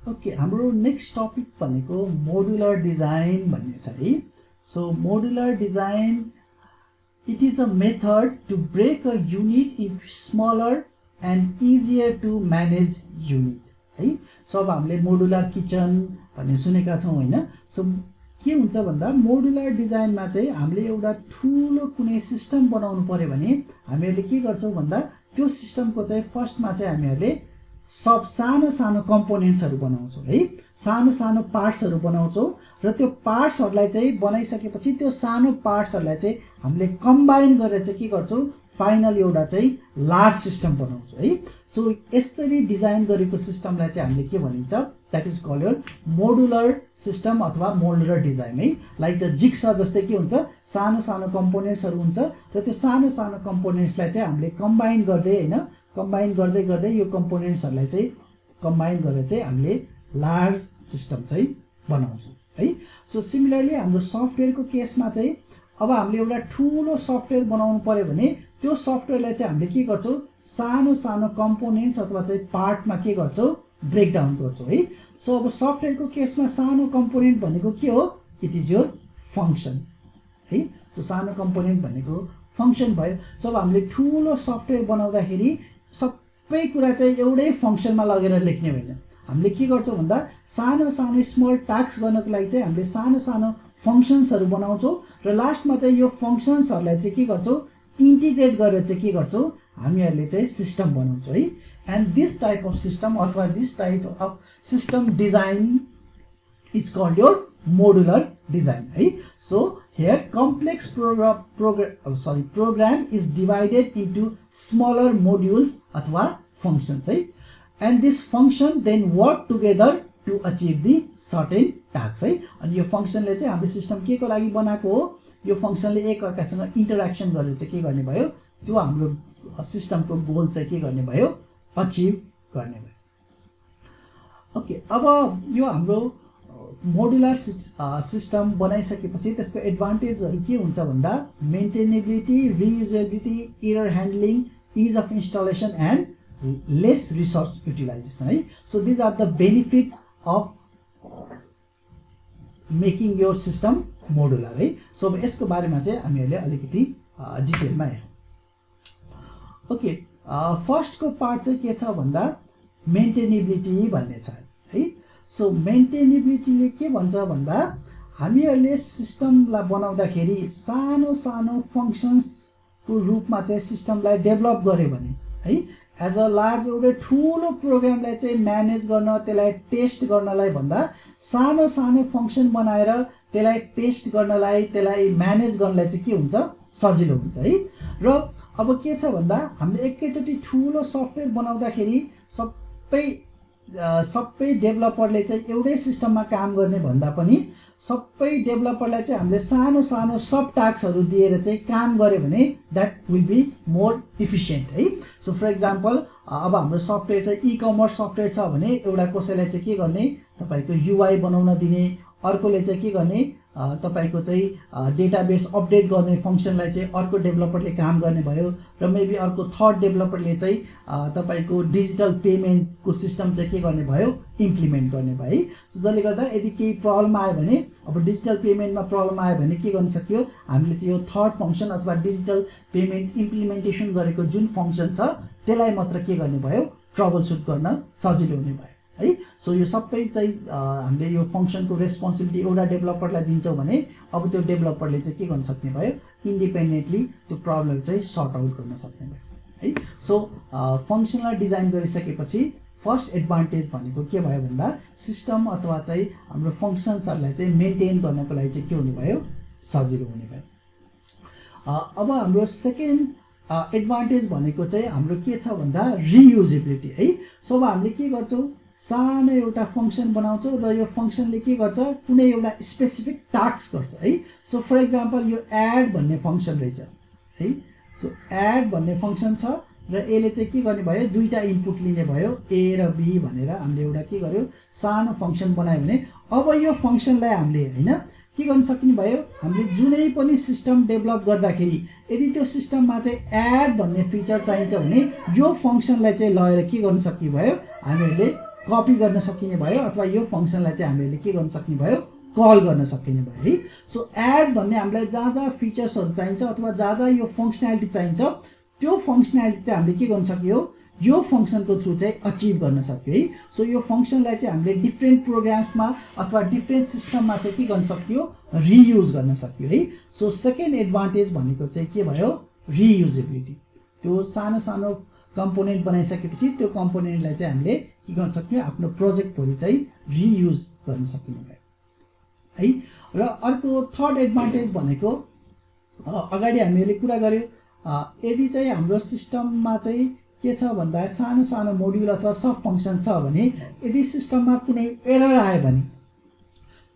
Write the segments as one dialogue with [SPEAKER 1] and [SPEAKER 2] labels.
[SPEAKER 1] Okay, हाम्रो next topic भनेको modular design भन्ने छ है। So modular design, it is a method to break a unit into smaller and easier to manage unit है। So अब हामीले मोडुलर किचन भन्ने सुनेका छौँ होइन। सो के हुन्छ भन्दा मोडुलर डिजाइनमा चाहिँ हामीले एउटा ठुलो कुनै सिस्टम बनाउनु पर्यो भने हामीहरूले के गर्छौँ भन्दा त्यो सिस्टमको चाहिँ फर्स्टमा चाहिँ हामीहरूले सब सानो सानो कम्पोनेन्ट्सहरू बनाउँछौँ है, सानो सानो पार्ट्सहरू बनाउँछौँ र त्यो पार्ट्सहरूलाई चाहिँ बनाइसकेपछि त्यो सानो पार्ट्सहरूलाई चाहिँ हामीले कम्बाइन गरेर चाहिँ के गर्छौँ, फाइनल एउटा चाहिँ लार्ज सिस्टम बनाउँछौँ है। सो यसरी डिजाइन गरेको सिस्टमलाई चाहिँ हामीले के भनिन्छ, that is called your modular system अथवा मोडुलर डिजाइन है। लाइक द जिक्सा जस्तै के हुन्छ, सानो सानो कम्पोनेन्ट्सहरू हुन्छ र त्यो सानो सानो कम्पोनेन्ट्सलाई चाहिँ हामीले कम्बाइन गर्दै होइन, कम्बाइन गर्दै गर्दै यो कम्पोनेन्ट्सहरूलाई चाहिँ कम्बाइन गरेर चाहिँ हामीले लार्ज सिस्टम चाहिँ बनाउँछौँ है। सो सिमिलरली हाम्रो सफ्टवेयरको केसमा चाहिँ अब हामीले एउटा ठुलो सफ्टवेयर बनाउनु पर्यो भने त्यो सफ्टवेयरलाई चाहिँ हामीले के गर्छौँ, सानो सानो कम्पोनेन्ट्स अथवा चाहिँ पार्टमा के गर्छौँ, ब्रेकडाउन गर्छौँ है। सो अब सफ्टवेयरको केसमा सानो कम्पोनेन्ट भनेको के हो, इट इज योर फङ्सन है। सो सानो कम्पोनेन्ट भनेको फङ्सन भयो। सो अब हामीले ठुलो सफ्टवेयर बनाउँदाखेरि सबै कुरा चाहिँ एउटै फङ्सनमा लगेर लेख्ने होइन, हामीले के गर्छौँ भन्दा सानो सानो स्मल टास्क गर्नको लागि चाहिँ हामीले सानो सानो फङ्सन्सहरू बनाउँछौँ र लास्टमा चाहिँ यो फङ्सन्सहरूलाई चाहिँ के गर्छौँ, इन्टिग्रेट गरेर चाहिँ के गर्छौँ, हामीहरूले चाहिँ सिस्टम बनाउँछौँ है। And this type of system अथवा this type of system design is called your modular design है। So here complex program is divided into smaller modules अथवा functions है, and this function then work together to achieve the certain tasks है। अनि यो फङ्सनले चाहिँ हाम्रो system के को लागि बनाएको हो, यो फङ्सनले एक अर्कासँग इन्टरेक्सन गरेर चाहिँ के गर्ने भयो, त्यो हाम्रो सिस्टमको गोल चाहिँ के गर्ने भयो, अचिभ गर्ने भयो। ओके, अब यो हाम्रो मोडुलर सिस्टम बनाइसकेपछि त्यसको एडभान्टेजहरू के हुन्छ भन्दा maintainability, reusability, error handling, ease of installation and less resource utilisation है। So these are the benefits of making your system modular है। सो अब यसको बारेमा चाहिँ हामीहरूले अलिकति डिटेलमा हेरौँ। ओके, फर्स्टको पार्ट चाहिँ के छ भन्दा मेन्टेनेबिलिटी भन्ने छ है। सो मेन्टेनेबिलिटीले के भन्छ भन्दा हामीहरूले सिस्टमलाई बनाउँदाखेरि सानो सानो फङ्सन्सको रूपमा चाहिँ सिस्टमलाई डेभलप गर्यो भने है, एज अ लार्ज एउटा ठुलो प्रोग्रामलाई चाहिँ म्यानेज गर्न, त्यसलाई टेस्ट गर्नलाई भन्दा सानो सानो फङ्सन बनाएर त्यसलाई टेस्ट गर्नलाई, त्यसलाई म्यानेज गर्नलाई चाहिँ के हुन्छ, सजिलो हुन्छ है। र अब के छ भन्दा हामीले एकैचोटि ठुलो सफ्टवेयर बनाउँदाखेरि सबै डेभलपरले चाहिँ एउटै सिस्टममा काम गर्ने भन्दा पनि सबै डेभलपरलाई चाहिँ हामीले सानो सानो सब टास्कहरू दिएर चाहिँ काम गर्यो भने that will be more efficient है। सो फर इक्जाम्पल अब हाम्रो सफ्टवेयर चाहिँ इकमर्स सफ्टवेयर छ भने एउटा कसैलाई चाहिँ के गर्ने, तपाईँको युआई बनाउन दिने, अर्कोले चाहिँ के गर्ने, तपाईँको चाहिँ डेटाबेस अपडेट गर्ने फङ्सनलाई चाहिँ अर्को डेभलपरले काम गर्ने भयो र मेबी अर्को थर्ड डेभलपरले चाहिँ तपाईँको डिजिटल पेमेन्टको सिस्टम चाहिँ के गर्ने भयो, इम्प्लिमेन्ट गर्ने भयो है। सो जसले गर्दा यदि केही प्रब्लम आयो भने, अब डिजिटल पेमेन्टमा प्रब्लम आयो भने के गर्न सक्यो, हामीले चाहिँ यो थर्ड फङ्सन अथवा डिजिटल पेमेन्ट इम्प्लिमेन्टेसन गरेको जुन फङ्सन छ त्यसलाई मात्र के गर्ने भयो, ट्रबल सुट गर्न सजिलो हुने भयो है। सो यो सबै चाहिँ हामीले यो फङ्सनको रेस्पोन्सिबिलिटी एउटा डेभलपरलाई दिन्छौँ भने अब त्यो डेभलपरले चाहिँ के गर्न सक्ने भयो, इन्डिपेन्डेन्टली त्यो प्रब्लम चाहिँ सर्ट आउट गर्न सक्ने भयो है। सो फङ्सनलाई डिजाइन गरिसकेपछि फर्स्ट एडभान्टेज भनेको के भयो भन्दा सिस्टम अथवा चाहिँ हाम्रो फङ्सन्सहरूलाई चाहिँ मेन्टेन गर्नको लागि चाहिँ के हुने भयो, सजिलो हुने भयो। अब हाम्रो सेकेन्ड एडभान्टेज भनेको चाहिँ हाम्रो के छ भन्दा रियुजेबिलिटी है। सो अब हामीले के गर्छौँ, सानो एउटा फङ्सन बनाउँछौँ र यो फङ्सनले के गर्छ, कुनै एउटा स्पेसिफिक टास्क गर्छ है। सो फर इक्जाम्पल यो एड भन्ने फङ्सन रहेछ है। सो एड भन्ने फङ्सन छ र यसले चाहिँ के गर्ने भयो, दुईटा इनपुट लिने भयो, ए र बी भनेर हामीले एउटा के गर्यो, सानो फङ्सन बनायो भने अब यो फङ्सनलाई हामीले होइन के गर्न सक्ने भयो, हामीले जुनै पनि सिस्टम डेभलप गर्दाखेरि यदि त्यो सिस्टममा चाहिँ एड भन्ने फिचर चाहिन्छ भने यो फङ्सनलाई चाहिँ लगेर के गर्न सक्ने भयो, हामीहरूले कपी गर्न सकिने भयो अथवा यो फंक्सनलाई चाहिँ हामीले के गर्न सक्ने भयो कल गर्न सकिने भयो है। सो एड भन्ने हामीलाई जहाँ जहाँ फिचर्सहरु चाहिन्छ अथवा जहाँ जहाँ यो फंक्सनालिटी चाहिन्छ त्यो फंक्सनालिटी चाहिँ हामीले के गर्न सक्यो यो फंक्सनको थ्रु चाहिँ अचिभ गर्न सक्यो है। सो यो फंक्सनलाई चाहिँ हामीले डिफ्रेन्ट प्रोग्राम्समा अथवा डिफ्रेन्ट सिस्टममा चाहिँ के गर्न सक्यो रियुज गर्न सक्यो है। सो सेकेन्ड एडभान्टेज भनेको चाहिँ के भयो रियुजेबिलिटी। त्यो सानो सानो कम्पोनेन्ट बनाइसकेपछि त्यो कम्पोनेन्टलाई चाहिँ हामीले के गर्न सक्यो आफ्नो प्रोजेक्ट भरि चाहिँ रियुज गर्न सकिने भयो है। र अर्को थर्ड एडभान्टेज भनेको अगाडि हामीले कुरा गर्यौं यदि चाहिँ हाम्रो सिस्टममा चाहिँ के छ भन्दा सानो सानो मोड्युल अथवा सब फंक्सन छ भने यदि सिस्टममा कुनै एरर आयो भने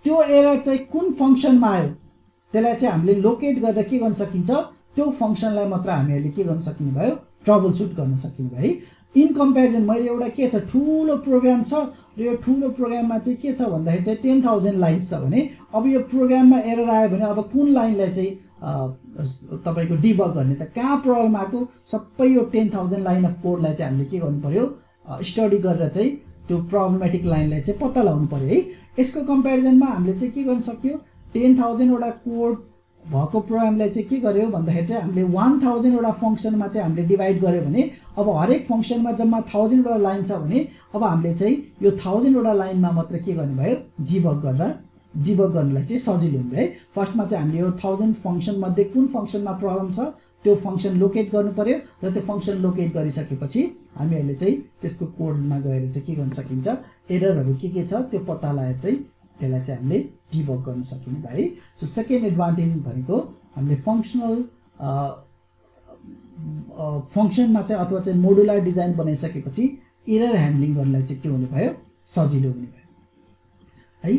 [SPEAKER 1] त्यो एरर चाहिँ कुन फंक्सनमा आयो त्यसलाई चाहिँ हामीले लोकेट गरेर के गर्न सकिन्छ त्यो फंक्सनलाई मात्र हामीले के गर्न सकिने भयो ट्रबल सुट गर्न सकिने भयो। इन कम्पेरिजन मैले एउटा के छ ठूलो प्रोग्राम छ र यो ठूलो प्रोग्राममा चाहिँ के छ भन्दाखेरि चाहिँ 10,000 लाइन्स छ भने अब यो प्रोग्राममा एरर आयो भने अब कुन लाइनलाई चाहिँ तपाईको डिबग गर्ने त कहाँ प्रब्लम आको सबै यो 10,000 लाइन अफ कोडलाई चाहिँ हामीले के गर्नु पर्यो स्टडी गरेर चाहिँ त्यो प्रब्लमेटिक लाइनलाई चाहिँ पत्ता लगाउनु पर्यो है। यसको कम्पेरिजनमा हामीले चाहिँ के गर्न सक्यो 10,000 वटा कोड भएको प्रोग्रामलाई चाहिँ के गर्यो भन्दाखेरि चाहिँ हामीले 1000 वटा फंक्सनमा चाहिँ हामीले डिवाइड गर्यो भने अब हरेक फंक्सनमा जम्मा 1000 वटा लाइन छ भने अब हामीले चाहिँ यो 1000 वटा लाइनमा मात्र के गर्ने भयो डिबग गर्नलाई चाहिँ सजिलो हुन्छ है। फर्स्टमा चाहिँ हामीले यो 1000 फंक्सन मध्ये कुन फंक्सनमा प्रब्लम छ त्यो फंक्सन लोकेट गर्नु पर्यो र त्यो फंक्सन लोकेट गरिसकेपछि हामीहरूले चाहिँ त्यसको कोडमा गएर चाहिँ के गर्न सकिन्छ एररहरु के छ त्यो पत्ता लगाएर चाहिँ त्यसलाई चाहिँ हामीले डिबग गर्न सकिने भयो है। सो सेकेन्ड एडभान्टेज भनेको हामीले फंक्सनल फंक्सनमा चाहिँ अथवा चाहिँ मोडुलर डिजाइन बनाइसकेपछि एरर ह्यान्डलिङ गर्नलाई चाहिँ के हुने भयो सजिलो हुने भयो है।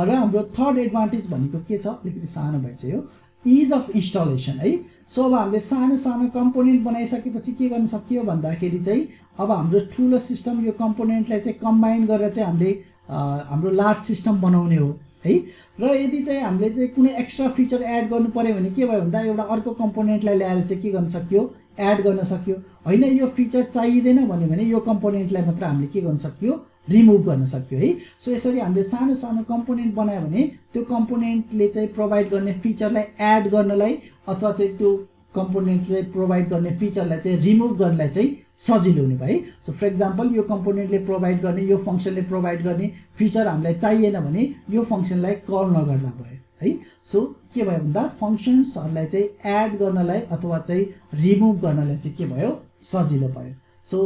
[SPEAKER 1] र हाम्रो थर्ड एडभान्टेज भनेको के छ अलिकति सानो भएछ यो इज अफ इन्स्टलेसन है। सो अब हामीले सानो सानो कम्पोनेन्ट बनाइसकेपछि के गर्न सकियो भन्दाखेरि चाहिँ अब हाम्रो ठूलो सिस्टम यो कम्पोनेन्टलाई चाहिँ कम्बाइन गरेर चाहिँ हामीले हाम्रो लार्ज सिस्टम बनाउने हो है। र यदि चाहिँ हामीले चाहिँ कुनै एक्स्ट्रा फिचर एड गर्नु पर्यो भने के भयो भन्दा एउटा अर्को कम्पोनेन्टलाई ल्याएर चाहिँ के गर्न सकियो एड गर्न सकियो हैन यो फिचर चाहिदैन भने यो कम्पोनेन्टलाई मात्र हामीले के गर्न सकियो रिमुभ गर्न सक्यो है। सो यसरी हामीले सानो सानो कम्पोनेन्ट बनायो भने त्यो कम्पोनेन्टले चाहिँ प्रोवाइड गर्ने फिचरलाई एड गर्नलाई अथवा चाहिँ त्यो कम्पोनेन्टले प्रोवाइड गर्ने फिचरलाई चाहिँ रिमुभ गर्नलाई चाहिँ सजिलो हुने भयो। सो फर एक्जाम्पल यो कम्पोनेन्टले प्रोवाइड गर्ने यो फंक्सनले प्रोवाइड गर्ने फिचर हामीलाई चाहिएन भने यो फंक्सनलाई कल नगर्दा भयो है। सो के भयो भन्दा फंक्सन्सहरुलाई चाहिँ एड गर्नलाई अथवा चाहिँ रिमुभ गर्नलाई चाहिँ के भयो सजिलो भयो। सो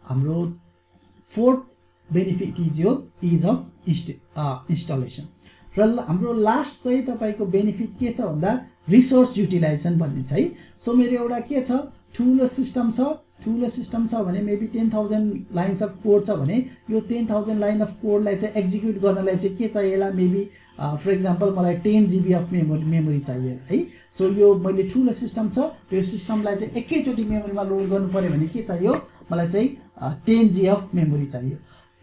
[SPEAKER 1] हाम्रो फोर्थ बेनिफिट इज यो इज अफ इन्स्टलेसन। र हाम्रो लास्ट चाहिँ तपाईको बेनिफिट के छ भन्दा रिसोर्स युटिलाइजेसन भन्ने छ है। सो मेरो एउटा के छ ठूलो सिस्टम छ भने मेबी 10,000 लाइन्स अफ कोड छ भने यो 10,000 लाइन अफ कोडलाई चाहिँ एक्जिक्युट गर्नलाई चाहिँ के चाहिएला मेबी फर एक्जाम्पल मलाई 10 GB अफ मेमोरी चाहिए है। सो यो मैले ठूलो सिस्टम छ त्यो सिस्टमलाई चाहिँ एकैचोटी मेमोरीमा लोड गर्नु पर्यो भने के चाहियो मलाई चाहिँ 10 GB अफ मेमोरी चाहियो।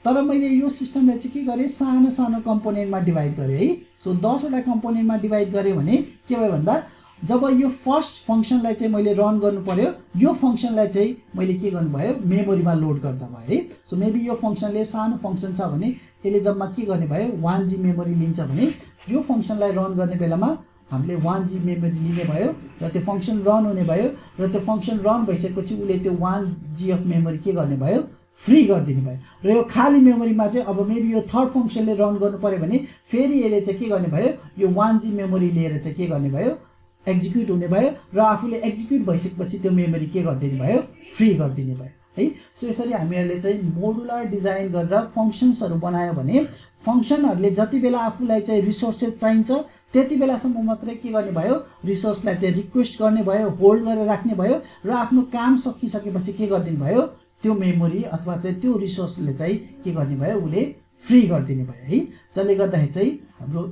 [SPEAKER 1] तर मैले यो सिस्टमलाई चाहिँ के गरे सानो सानो कम्पोनेन्टमा डिवाइड गरे है। सो 10 वटा कम्पोनेन्टमा डिवाइड गरे भने के भयो भन्दा जब यो फर्स्ट फंक्सनलाई चाहिँ मैले रन गर्नु पर्यो यो फंक्सनलाई चाहिँ मैले के गर्नु भयो मेमोरीमा लोड गर्दा भयो है। सो मेबी यो फंक्सनले सानो फंक्सन छ भने यसले जम्मा के गर्ने भयो 1 GB मेमोरी लिन्छ भने यो फंक्सनलाई रन गर्ने बेलामा हामीले 1 GB मेमोरी लिने भयो र त्यो फंक्सन रन हुने भयो र त्यो फंक्सन रन भइसकेपछि उले त्यो 1 GB अफ मेमोरी के गर्ने भयो फ्री गरिदिनु भयो। र यो खाली मेमोरीमा चाहिँ अब मेबी यो थर्ड फंक्सनले रन गर्नु पर्यो भने फेरि यसले चाहिँ के गर्ने भयो यो 1 GB मेमोरी लिएर चाहिँ के गर्ने भयो एक्जिक्युट हुने भयो र आफूले एक्जिक्युट भइसकेपछि त्यो मेमोरी के गरिदिनु भयो फ्री गरिदिने भयो है। सो यसरी हामीहरूले चाहिँ मोडुलर डिजाइन गरेर फंक्सन्सहरु बनायो भने फंक्सनहरुले जति बेला आफूलाई चाहिँ रिसोर्सेस चाहिन्छ त्यति बेलासम्म मात्रै के गर्ने भयो रिसोर्सलाई चाहिँ रिक्वेस्ट गर्ने भयो होल्ड गरेर राख्ने भयो र आफ्नो काम सकिसकेपछि के गरिदिनु भयो त्यो मेमोरी अथवा चाहिँ त्यो रिसोर्सले चाहिँ के गर्ने भयो उले फ्री गरिदिने भयो है। जसले गर्दाखेरि चाहिँ हाम्रो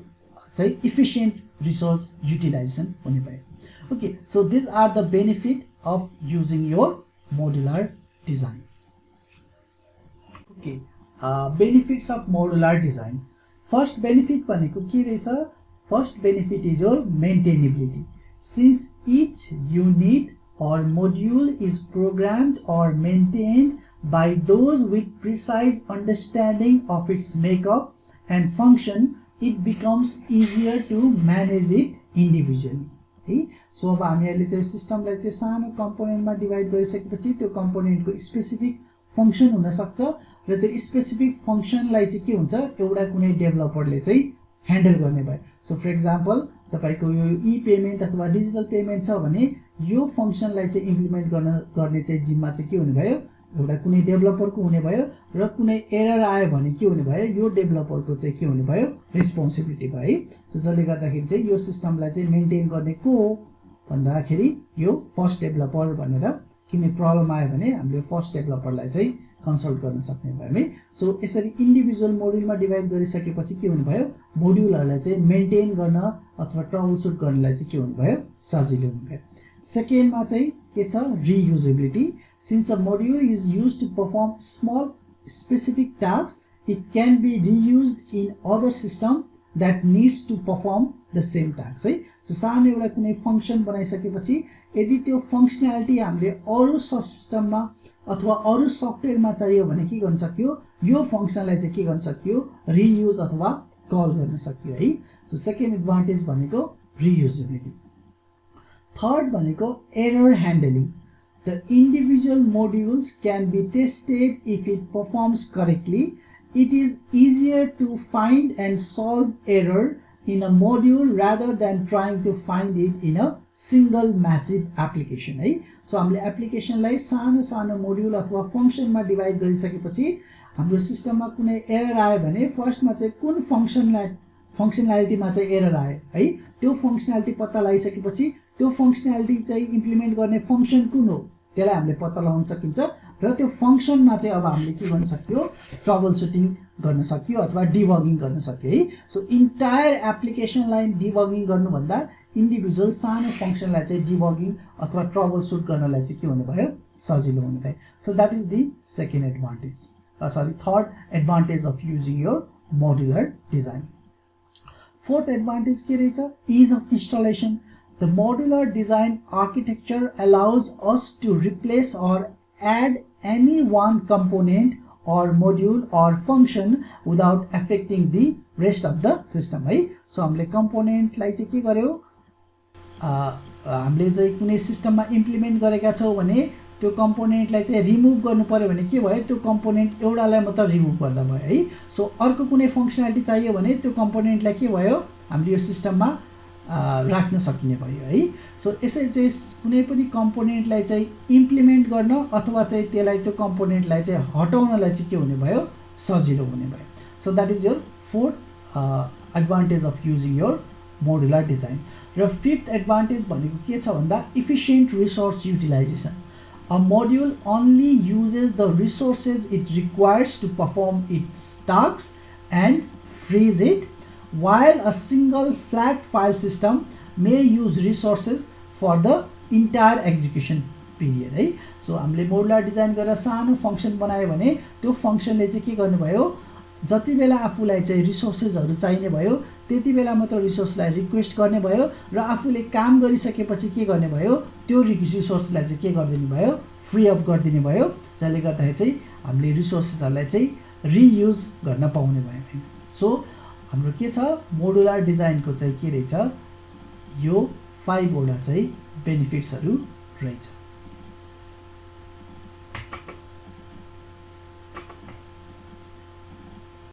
[SPEAKER 1] चाहिँ इफिसिएन्ट रिसोर्स युटिलाइजेसन हुने भयो। Okay so this are the benefit of using your modular design. Okay benefits of modular design. First benefit भनेको के रहेछ first benefit is your maintainability since each unit or module is programmed or maintained by those with precise understanding of its makeup and function, it becomes easier to manage it individually. है so अब हामीहरुले चाहिँ सिस्टमलाई चाहिँ सानो कम्पोनेन्टमा divide गरिसकेपछि त्यो कम्पोनेन्टको specific function हुन सक्छ र त्यो स्पेसिफिक फंक्सनलाई चाहिँ के हुन्छ एउटा कुनै डेभलपरले चाहिँ ह्यान्डल गर्ने भयो. सो फर एक्जाम्पल तपाईको यो ई पेमेन्ट अथवा डिजिटल पेमेन्ट छ भने यो फंक्सनलाई चाहिँ इम्प्लिमेन्ट गर्ने चाहिँ जिम्मा चाहिँ के हुने भयो एउटा कुनै डेभलपरको हुने भयो र कुनै एरर आयो भने के हुने भयो यो डेभलपरको चाहिँ के हुने भयो रेस्पोन्सिबिलिटी भयो है. सो जसले गर्दाखेरि चाहिँ यो सिस्टमलाई चाहिँ मेन्टेन गर्ने को हो भन्दाखेरि यो फर्स्ट डेभलपर भनेर कुनै प्रब्लम आयो भने हामीले फर्स्ट डेभलपरलाई चाहिँ कन्सल्ट गर्न सक्ने भयौँ है. सो यसरी इन्डिभिजुअल मोड्युलमा डिभाइड गरिसकेपछि के हुने भयो मोड्युलहरुलाई चाहिँ मेन्टेन गर्न अथवा ट्रबल सुट गर्नलाई चाहिँ के हुने भयो सजिलो हुने भयो. सेकेन्डमा चाहिँ के छ रियुजेबिलिटी. Since a module is used to perform small specific tasks, it can be reused in other system that needs to perform the same tasks. है सो सानो एउटा कुनै फंक्सन बनाइसकेपछि यदि त्यो फंक्सनालिटी हामीले अरु सिस्टममा अथवा अरु सफ्टवेयरमा चाहियो भने के गर्न सक्यो यो फंक्सनलाई चाहिँ के गर्न सक्यो रियुज अथवा कल गर्न सक्यो है. सो सेकेन्ड एडभान्टेज भनेको रियुजेबिलिटी. थर्ड भनेको error handling. The individual modules can be tested if it performs correctly. It is easier to find and solve error in a module rather than trying to find it in a single massive application. है so हामीले एप्लिकेसनलाई सानो सानो module अथवा फंक्सनमा divide गरिसकेपछि हाम्रो सिस्टममा कुनै error आयो भने फर्स्टमा चाहिँ कुन फंक्सनालिटीमा चाहिँ एरर आयो है त्यो फंक्सनालिटी पत्ता लगाइसकेपछि त्यो फंक्सनालिटी चाहिँ इम्प्लिमेन्ट गर्ने फंक्सन कुन हो त्यसलाई हामीले पत्ता लगाउन सकिन्छ र त्यो फंक्सनमा चाहिँ अब हामीले के गर्न सक्यो ट्रबल सुटिङ गर्न सक्यो अथवा डिबगिङ गर्न सक्यो है. सो इन्टायर एप्लिकेसनलाई डिबगिङ गर्नु भन्दा इन्डिभिजुअल सानो फंक्सनलाई चाहिँ डिबगिङ अथवा ट्रबल सुट गर्नलाई चाहिँ के हुने भयो सजिलो हुने भयो. So that is the second advantage third advantage of using your modular design. Fourth advantage के रहेछ is of installation. The modular design architecture allows us to replace or add any one component or module or function without affecting the rest of the system. है so हामीले कम्पोनेन्टलाई चाहिँ के गर्यो हामीले चाहिँ कुनै सिस्टममा इम्प्लिमेन्ट गरेका छौं भने त्यो कम्पोनेन्टलाई चाहिँ रिमुभ गर्नु पर्यो भने के भयो त्यो कम्पोनेन्ट एउटालाई मात्र रिमुभ गर्दा भयो है. सो अर्को कुनै फंक्सनालिटी चाहियो भने त्यो कम्पोनेन्टलाई के भयो हामीले यो सिस्टममा राख्न सकिने भयो है. सो यसरी चाहिँ कुनै पनि कम्पोनेन्टलाई चाहिँ इम्प्लिमेन्ट गर्न अथवा चाहिँ त्यसलाई त्यो कम्पोनेन्टलाई चाहिँ हटाउनलाई चाहिँ के हुने भयो सजिलो हुने भयो. So that is your fourth advantage of using your modular design. र फिफ्थ एडभान्टेज भनेको के छ भन्दा efficient resource utilisation. A module only uses the resources it requires to perform its tasks and frees it, while a single flat file system may use resources for the entire execution period. है so हामीले modular design गरेर सानो function बनायो भने त्यो फंक्सनले चाहिँ के गर्नुभयो जति बेला आफूलाई चाहिँ रिसोर्सेसहरु चाहिने भयो त्यति बेला मात्र रिसोर्सलाई रिक्वेस्ट गर्ने भयो र आफूले काम गरिसकेपछि के गर्ने भयो त्यो रिसोर्सलाई चाहिँ के गर्दिने भयो फ्री अप गर्दिने भयो जसले गर्दाखेरि चाहिँ हामीले रिसोर्सेसहरुलाई चाहिँ रियुज गर्न पाउने भयो. सो हाम्रो के छ मोडुलर डिजाइनको चाहिँ के रहेछ यो 5 वटा चाहिँ बेनिफिट्सहरु रहेछ.